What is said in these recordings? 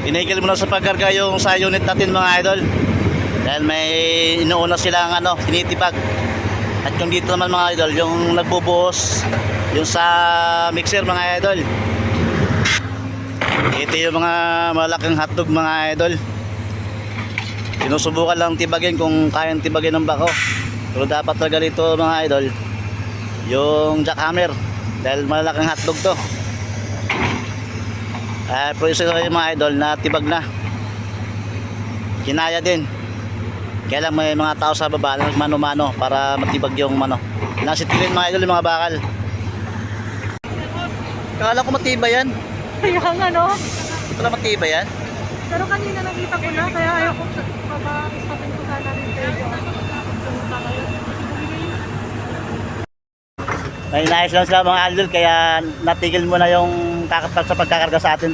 Tinigil mo na sa pagkarga yung sa unit natin mga idol. Dahil may inuuna silang tinitipag. At yung dito naman mga idol, yung nagbubuhos yung sa mixer mga idol. Ito yung mga malaking hotdog mga idol. Sinusubukan lang tibagin kung kayang tibagin ng bako. Pero dapat talaga dito mga idol yung jackhammer. Dahil malaking hotdog to. Pero isa yung mga idol na tibag na. Kinaya din. Kaya lang may mga tao sa baba na nagmano-mano para matibag yung nasitilin mga idol yung mga bakal. Kala ko matibay yan. Kaya nga no. Hindi pala matibay yan. Pero kanina nakita ko na, kaya ayaw ko papasapin ko sana rin kayo. May inayos lang sila mga idol kaya natigil mo na yung kakapag sa pagkakarga sa atin.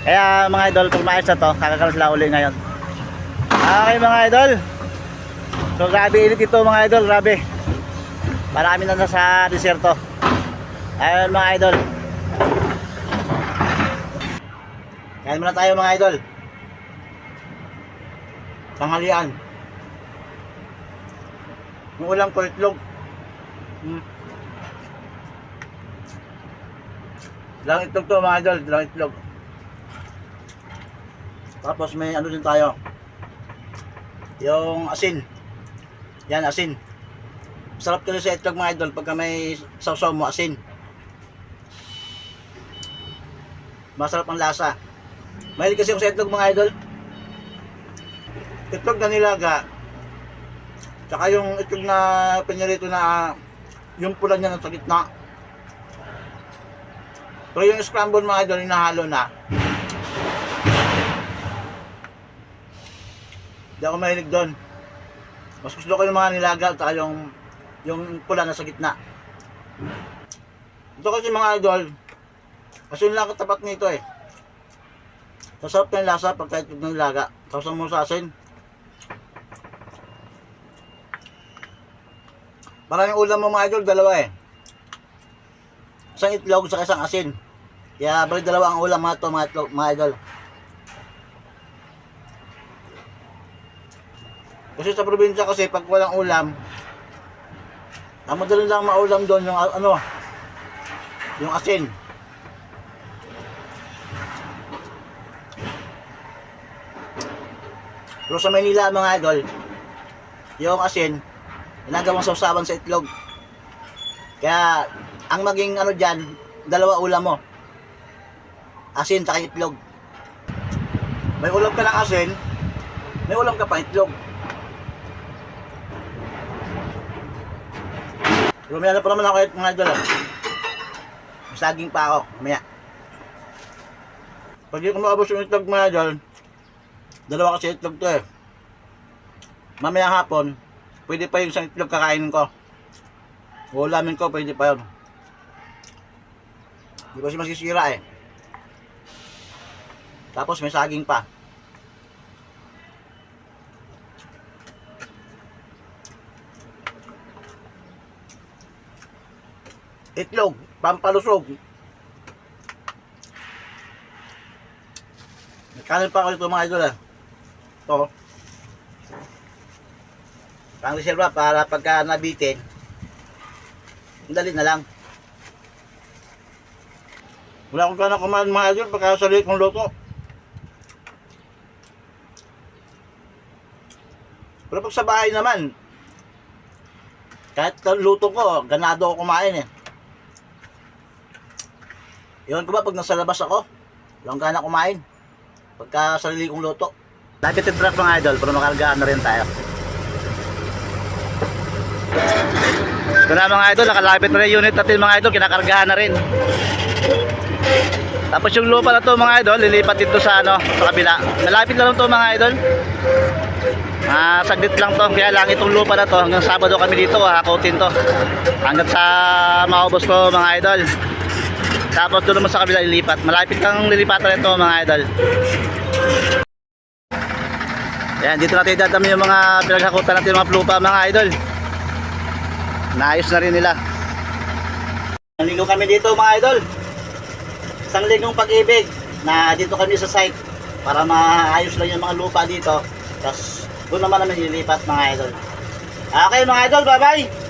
Kaya mga idol, pag maayos na to, kakakarga sila uli ngayon. Okay mga idol. So grabe init ito mga idol, grabe. Marami na sa desierto. Ayun mga idol. Kain muna tayo mga idol. Tanghalian. Yung ulam ko itlog. Dalang itlog to mga idol, dalang itlog. Tapos may din tayo. Yung asin. Yan, asin. Sarap kasi sa itlog mga idol pagka may sausaw mo asin. Masarap ang lasa. Mahilig kasi ako sa itlog mga idol. Itlog na nilaga. Tsaka yung itlog na pinirito na yung pula niya nasa gitna. Pero yung scramble mga idol, hinahalo na. Hindi ako mahilig doon. Mas gusto ko yung mga nilaga at saka yung pula na sa gitna. Ito kasi mga idol, kasi yung lang katapat nito eh. Sasarap na yung lasa pagka itlog ng nilaga. Sausaw mo sa asin. Parang yung ulam mo mga idol, dalawa eh. Isang itlog sa isang asin. Kaya balik dalawa ang ulam mga itlog, mga idol. Kasi sa probinsya kasi pag walang ulam, ang madaling lang maulam doon yung yung asin. Pero sa Maynila mga idol, yung asin ginagawang sausawan sa itlog. Kaya ang maging diyan, dalawa ulam mo. Asin at itlog. May ulam ka ng asin, may ulam ka pa itlog. Rumaya na pa naman ako mga idol. Masaging pa ako, mamaya. Pag di ko maubos yung itlog mga idol, dalawa kasi itlog to eh. Mamaya hapon, pwede pa yung isang itlog kakainin ko. Ulamin ko, pwede pa yun. Di ba si masisira eh. Tapos may saging pa. Itlog, pampalusog. May kanin pa ako dito mga idol eh. Ito. Pang reserva para pagka nabitin, dali na lang. Wala akong kanang kumain mga idol pagka sarili kong luto. Pero pag sa bahay naman, kahit luto ko, ganado ako kumain eh. Iwan ko ba pag nasa labas ako, walang gana kumain pagka sarili kong luto. Lapit yung truck mga idol, pero makargaan na rin tayo. Ito na mga idol, nakalapit na rin unit natin mga idol, kinakargahan na rin. Tapos yung lupa na to mga idol, lilipat dito sa sa kabila. Malapit na lang to mga idol. Saglit lang to, kaya lang itong lupa na to hanggang Sabado kami dito, hakutin to. Hanggang sa maubos to mga idol. Tapos doon naman sa kabila ilipat. Malapit lang lilipatan nito mga idol. Ayan, dito natin dadami yung mga pinaghakutan natin mga lupa mga idol. Naayos na rin nila. Naligo kami dito mga idol. Isang ligong pag-ibig. na dito kami sa site para maayos lang yung mga lupa dito. Tapos doon naman namin ilipat mga idol. Okay mga idol, bye bye!